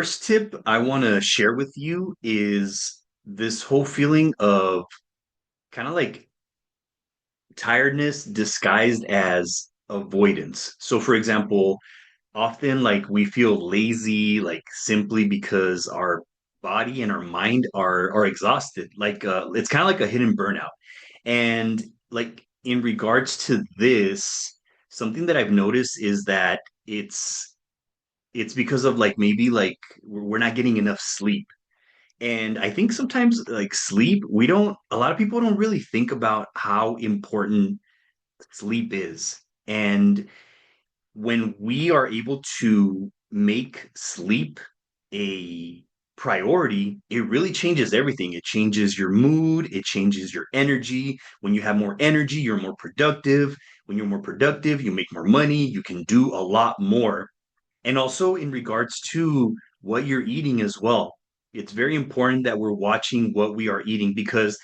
First tip I want to share with you is this whole feeling of kind of like tiredness disguised as avoidance. So, for example, often like we feel lazy, like simply because our body and our mind are exhausted. It's kind of like a hidden burnout. And like in regards to this, something that I've noticed is that it's because of like maybe like we're not getting enough sleep. And I think sometimes like sleep, a lot of people don't really think about how important sleep is. And when we are able to make sleep a priority, it really changes everything. It changes your mood, it changes your energy. When you have more energy, you're more productive. When you're more productive, you make more money, you can do a lot more. And also in regards to what you're eating as well. It's very important that we're watching what we are eating because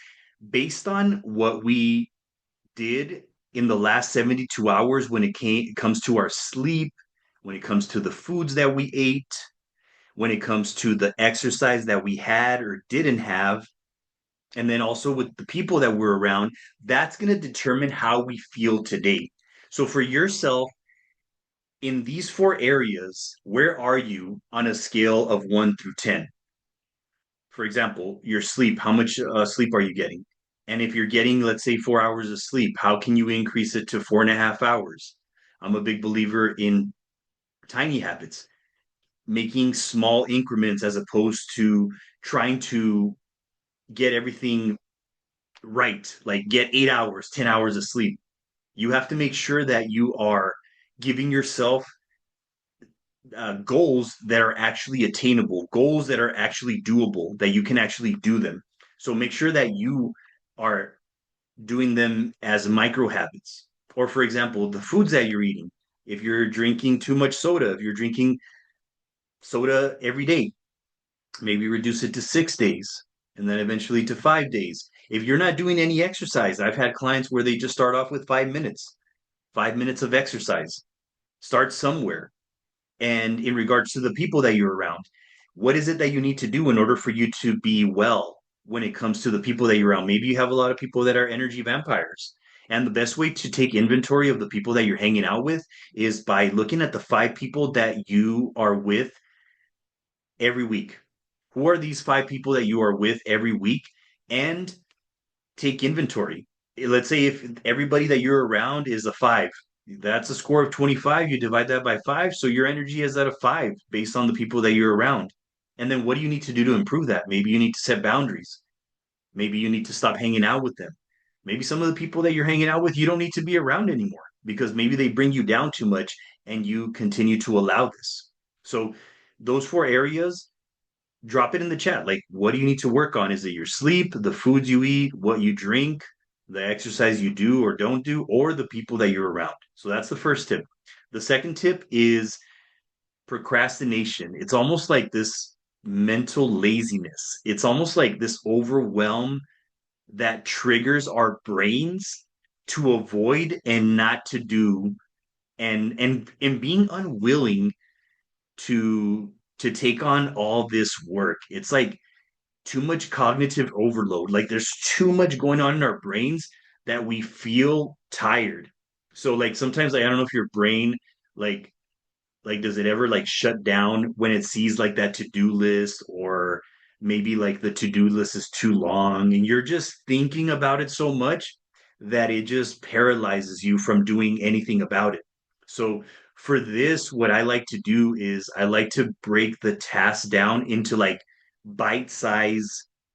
based on what we did in the last 72 hours when comes to our sleep, when it comes to the foods that we ate, when it comes to the exercise that we had or didn't have, and then also with the people that we're around, that's going to determine how we feel today. So for yourself, in these four areas, where are you on a scale of 1 through 10? For example, your sleep, how much sleep are you getting? And if you're getting, let's say, 4 hours of sleep, how can you increase it to 4.5 hours? I'm a big believer in tiny habits, making small increments as opposed to trying to get everything right, like get 8 hours, 10 hours of sleep. You have to make sure that you are giving yourself goals that are actually attainable, goals that are actually doable, that you can actually do them. So make sure that you are doing them as micro habits. Or, for example, the foods that you're eating. If you're drinking too much soda, if you're drinking soda every day, maybe reduce it to 6 days and then eventually to 5 days. If you're not doing any exercise, I've had clients where they just start off with 5 minutes, 5 minutes of exercise. Start somewhere. And in regards to the people that you're around, what is it that you need to do in order for you to be well when it comes to the people that you're around? Maybe you have a lot of people that are energy vampires. And the best way to take inventory of the people that you're hanging out with is by looking at the 5 people that you are with every week. Who are these 5 people that you are with every week? And take inventory. Let's say if everybody that you're around is a five, that's a score of 25. You divide that by five. So your energy is at a five based on the people that you're around. And then what do you need to do to improve that? Maybe you need to set boundaries. Maybe you need to stop hanging out with them. Maybe some of the people that you're hanging out with, you don't need to be around anymore because maybe they bring you down too much and you continue to allow this. So, those four areas, drop it in the chat. Like, what do you need to work on? Is it your sleep, the foods you eat, what you drink, the exercise you do or don't do, or the people that you're around? So that's the first tip. The second tip is procrastination. It's almost like this mental laziness. It's almost like this overwhelm that triggers our brains to avoid and not to do and being unwilling to take on all this work. It's like too much cognitive overload. Like there's too much going on in our brains that we feel tired. So like sometimes like, I don't know if your brain like does it ever like shut down when it sees like that to-do list or maybe like the to-do list is too long and you're just thinking about it so much that it just paralyzes you from doing anything about it. So for this, what I like to do is I like to break the task down into like bite-size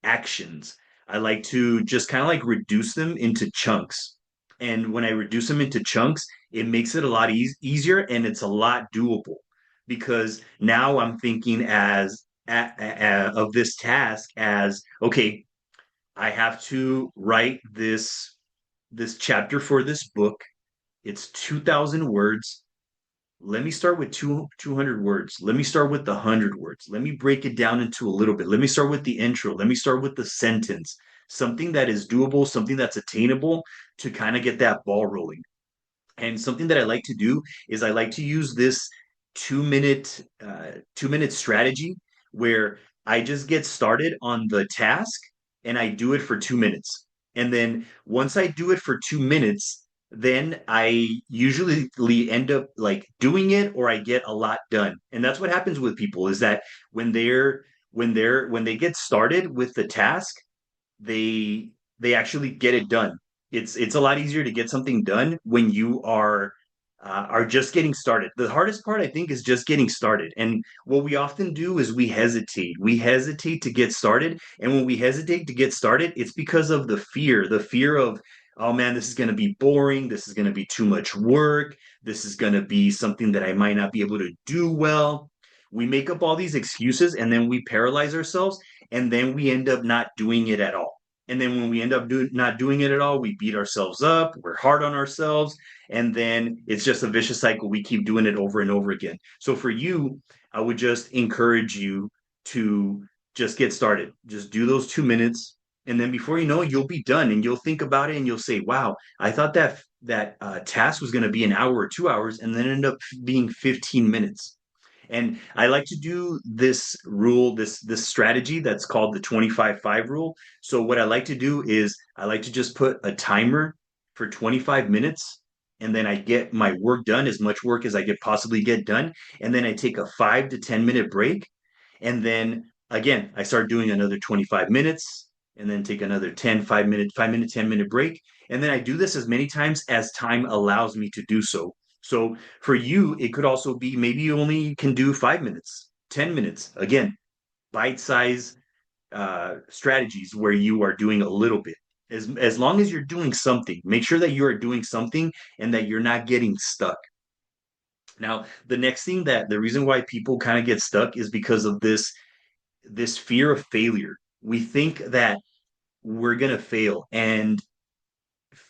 actions. I like to just kind of like reduce them into chunks. And when I reduce them into chunks, it makes it a lot easier and it's a lot doable because now I'm thinking of this task as okay, I have to write this chapter for this book. It's 2,000 words. Let me start with 200 words. Let me start with the 100 words. Let me break it down into a little bit. Let me start with the intro. Let me start with the sentence. Something that is doable, something that's attainable to kind of get that ball rolling. And something that I like to do is I like to use this 2 minute 2 minute strategy. where I just get started on the task and I do it for 2 minutes. And then once I do it for 2 minutes, then I usually end up like doing it or I get a lot done. And that's what happens with people is that when they're when they get started with the task, they they actually get it done. It's a lot easier to get something done when you are just getting started. The hardest part, I think, is just getting started. And what we often do is we hesitate. We hesitate to get started. And when we hesitate to get started, it's because of the fear of, oh man, this is going to be boring. This is going to be too much work. This is going to be something that I might not be able to do well. We make up all these excuses and then we paralyze ourselves and then we end up not doing it at all. And then when we end up not doing it at all, we beat ourselves up, we're hard on ourselves, and then it's just a vicious cycle. We keep doing it over and over again. So for you, I would just encourage you to just get started. Just do those 2 minutes, and then before you know it, you'll be done, and you'll think about it, and you'll say, "Wow, I thought that task was going to be an hour or 2 hours, and then end up being 15 minutes." And I like to do this rule, this strategy that's called the 25-5 rule. So what I like to do is I like to just put a timer for 25 minutes and then I get my work done, as much work as I could possibly get done, and then I take a 5 to 10 minute break and then again, I start doing another 25 minutes and then take another 5 minute 10 minute break. And then I do this as many times as time allows me to do so. So for you, it could also be maybe you only can do 5 minutes, 10 minutes. Again, bite size strategies where you are doing a little bit. As long as you're doing something, make sure that you are doing something and that you're not getting stuck. Now, the next thing that the reason why people kind of get stuck is because of this fear of failure. We think that we're going to fail. And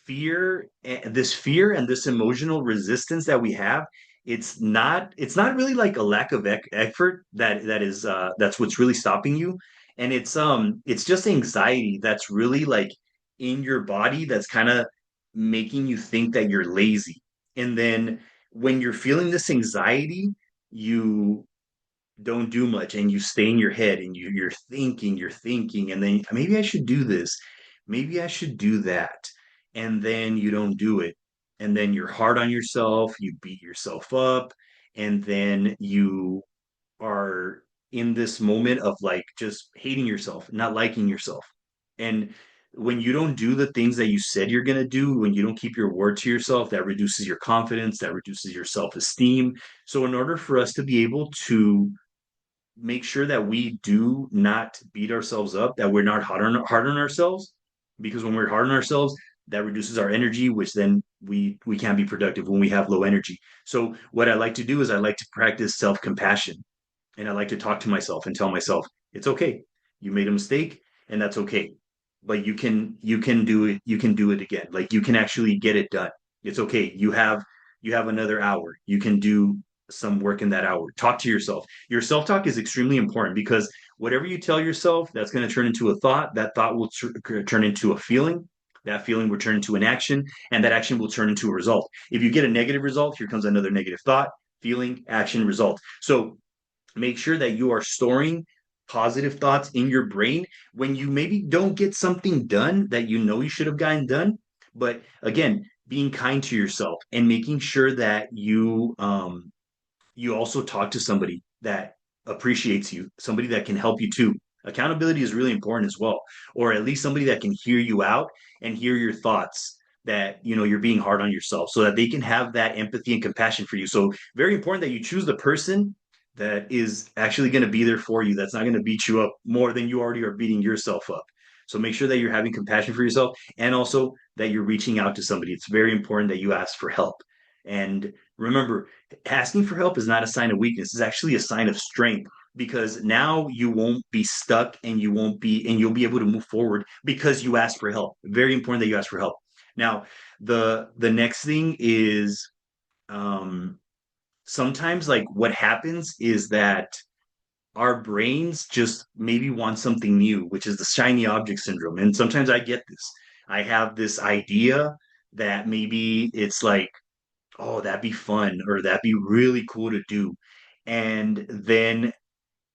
fear and this emotional resistance that we have, it's not really like a lack of effort that's what's really stopping you. And it's just anxiety that's really like in your body that's kind of making you think that you're lazy. And then when you're feeling this anxiety, you don't do much and you stay in your head and you're thinking, and then maybe I should do this, maybe I should do that, and then you don't do it, and then you're hard on yourself, you beat yourself up, and then you are in this moment of like just hating yourself, not liking yourself. And when you don't do the things that you said you're going to do, when you don't keep your word to yourself, that reduces your confidence, that reduces your self-esteem. So in order for us to be able to make sure that we do not beat ourselves up, that we're not hard on ourselves, because when we're hard on ourselves, that reduces our energy, which then we can't be productive when we have low energy. So what I like to do is I like to practice self-compassion, and I like to talk to myself and tell myself, it's okay. You made a mistake, and that's okay. But you can do it, you can do it again. Like you can actually get it done. It's okay. You have another hour. You can do some work in that hour. Talk to yourself. Your self-talk is extremely important because whatever you tell yourself, that's going to turn into a thought. That thought will turn into a feeling. That feeling will turn into an action, and that action will turn into a result. If you get a negative result, here comes another negative thought, feeling, action, result. So make sure that you are storing positive thoughts in your brain when you maybe don't get something done that you know you should have gotten done. But again, being kind to yourself and making sure that you also talk to somebody that appreciates you, somebody that can help you too. Accountability is really important as well, or at least somebody that can hear you out and hear your thoughts, that you're being hard on yourself, so that they can have that empathy and compassion for you. So very important that you choose the person that is actually going to be there for you, that's not going to beat you up more than you already are beating yourself up. So make sure that you're having compassion for yourself and also that you're reaching out to somebody. It's very important that you ask for help. And remember, asking for help is not a sign of weakness. It's actually a sign of strength, because now you won't be stuck and you'll be able to move forward because you ask for help. Very important that you ask for help. Now, the next thing is um sometimes like what happens is that our brains just maybe want something new, which is the shiny object syndrome. And sometimes I get this. I have this idea that maybe it's like, oh, that'd be fun or that'd be really cool to do. And then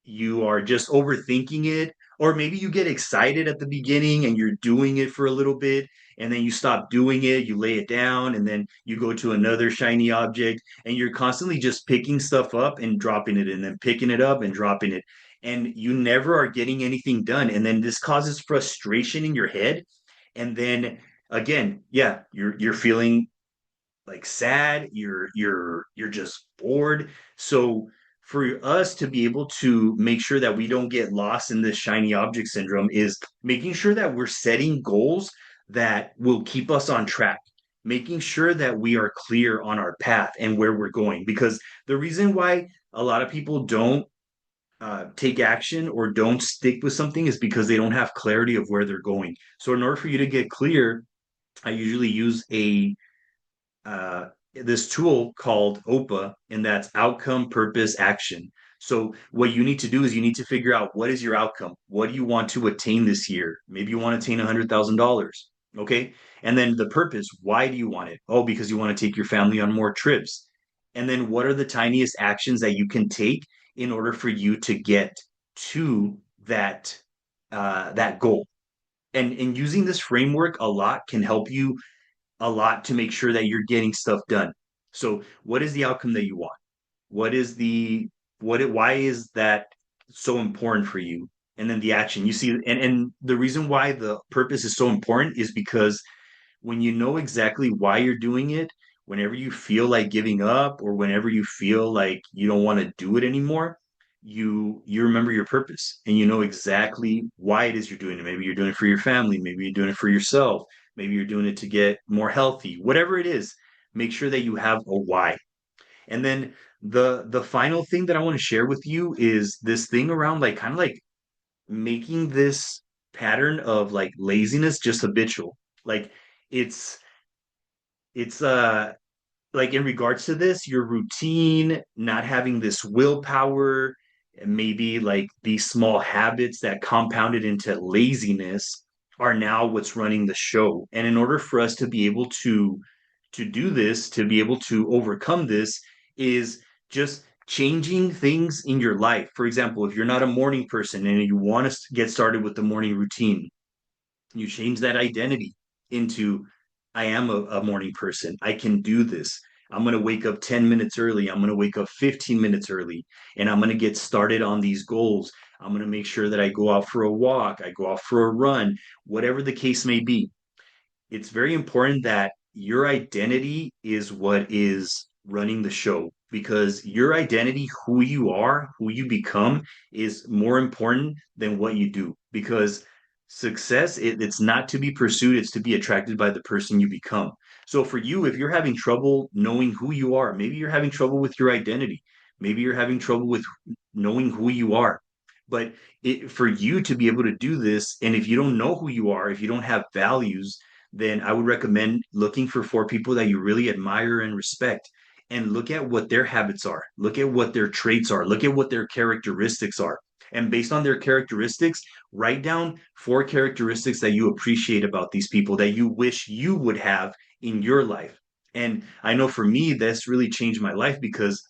you are just overthinking it, or maybe you get excited at the beginning and you're doing it for a little bit, and then you stop doing it, you lay it down, and then you go to another shiny object, and you're constantly just picking stuff up and dropping it, and then picking it up and dropping it. And you never are getting anything done. And then this causes frustration in your head. And then again, yeah, you're feeling like sad, you're just bored. So for us to be able to make sure that we don't get lost in this shiny object syndrome is making sure that we're setting goals that will keep us on track, making sure that we are clear on our path and where we're going. Because the reason why a lot of people don't take action or don't stick with something is because they don't have clarity of where they're going. So in order for you to get clear, I usually use a this tool called OPA, and that's outcome, purpose, action. So what you need to do is you need to figure out what is your outcome. What do you want to attain this year? Maybe you want to attain $100,000. Okay. And then the purpose, why do you want it? Oh, because you want to take your family on more trips. And then what are the tiniest actions that you can take in order for you to get to that goal? And using this framework a lot can help you a lot to make sure that you're getting stuff done. So, what is the outcome that you want? What is the why is that so important for you? And then the action. You see, and the reason why the purpose is so important is because when you know exactly why you're doing it, whenever you feel like giving up or whenever you feel like you don't want to do it anymore, you remember your purpose and you know exactly why it is you're doing it. Maybe you're doing it for your family, maybe you're doing it for yourself, maybe you're doing it to get more healthy. Whatever it is, make sure that you have a why. And then the final thing that I want to share with you is this thing around like kind of like making this pattern of like laziness just habitual. Like it's it's like in regards to this, your routine, not having this willpower, and maybe like these small habits that compounded into laziness are now what's running the show. And in order for us to be able to do this, to be able to overcome this, is just changing things in your life. For example, if you're not a morning person and you want to get started with the morning routine, you change that identity into I am a morning person. I can do this. I'm going to wake up 10 minutes early. I'm going to wake up 15 minutes early and I'm going to get started on these goals. I'm going to make sure that I go out for a walk, I go out for a run, whatever the case may be. It's very important that your identity is what is running the show because your identity, who you are, who you become, is more important than what you do. Because success, it's not to be pursued, it's to be attracted by the person you become. So for you, if you're having trouble knowing who you are, maybe you're having trouble with your identity, maybe you're having trouble with knowing who you are. But for you to be able to do this, and if you don't know who you are, if you don't have values, then I would recommend looking for four people that you really admire and respect and look at what their habits are, look at what their traits are, look at what their characteristics are. And based on their characteristics, write down four characteristics that you appreciate about these people that you wish you would have in your life. And I know for me, that's really changed my life because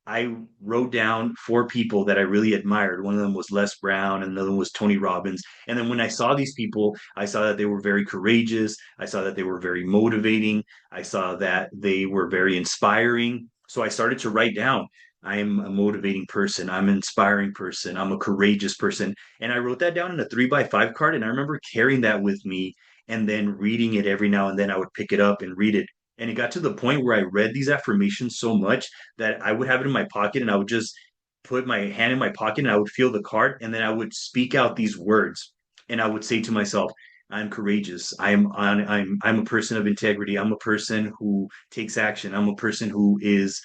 I wrote down four people that I really admired. One of them was Les Brown, and another one was Tony Robbins. And then when I saw these people, I saw that they were very courageous. I saw that they were very motivating. I saw that they were very inspiring. So I started to write down, I am a motivating person. I'm an inspiring person. I'm a courageous person. And I wrote that down in a 3x5 card. And I remember carrying that with me and then reading it every now and then. I would pick it up and read it. And it got to the point where I read these affirmations so much that I would have it in my pocket and I would just put my hand in my pocket and I would feel the card and then I would speak out these words and I would say to myself, I'm courageous. I'm a person of integrity. I'm a person who takes action. I'm a person who is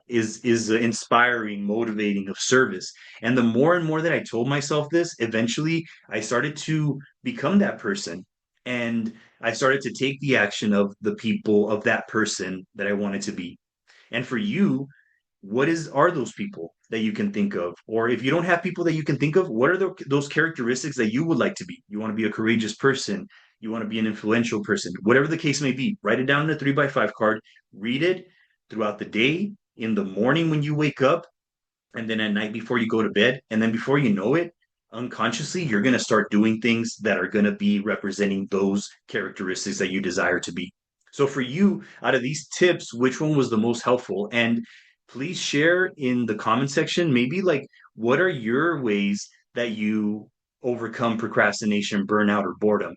inspiring, motivating, of service. And the more and more that I told myself this, eventually I started to become that person. And I started to take the action of the people of that person that I wanted to be. And for you, what is are those people that you can think of? Or if you don't have people that you can think of, what are those characteristics that you would like to be? You want to be a courageous person, you want to be an influential person, whatever the case may be. Write it down in a 3x5 card, read it throughout the day, in the morning when you wake up, and then at night before you go to bed. And then before you know it, unconsciously, you're going to start doing things that are going to be representing those characteristics that you desire to be. So, for you, out of these tips, which one was the most helpful? And please share in the comment section, maybe like what are your ways that you overcome procrastination, burnout, or boredom?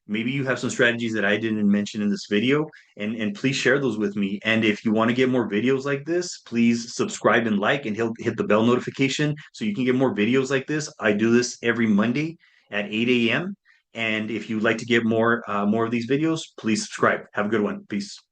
Maybe you have some strategies that I didn't mention in this video, and please share those with me. And if you want to get more videos like this, please subscribe and like, and hit the bell notification so you can get more videos like this. I do this every Monday at 8 a.m. And if you'd like to get more of these videos, please subscribe. Have a good one. Peace.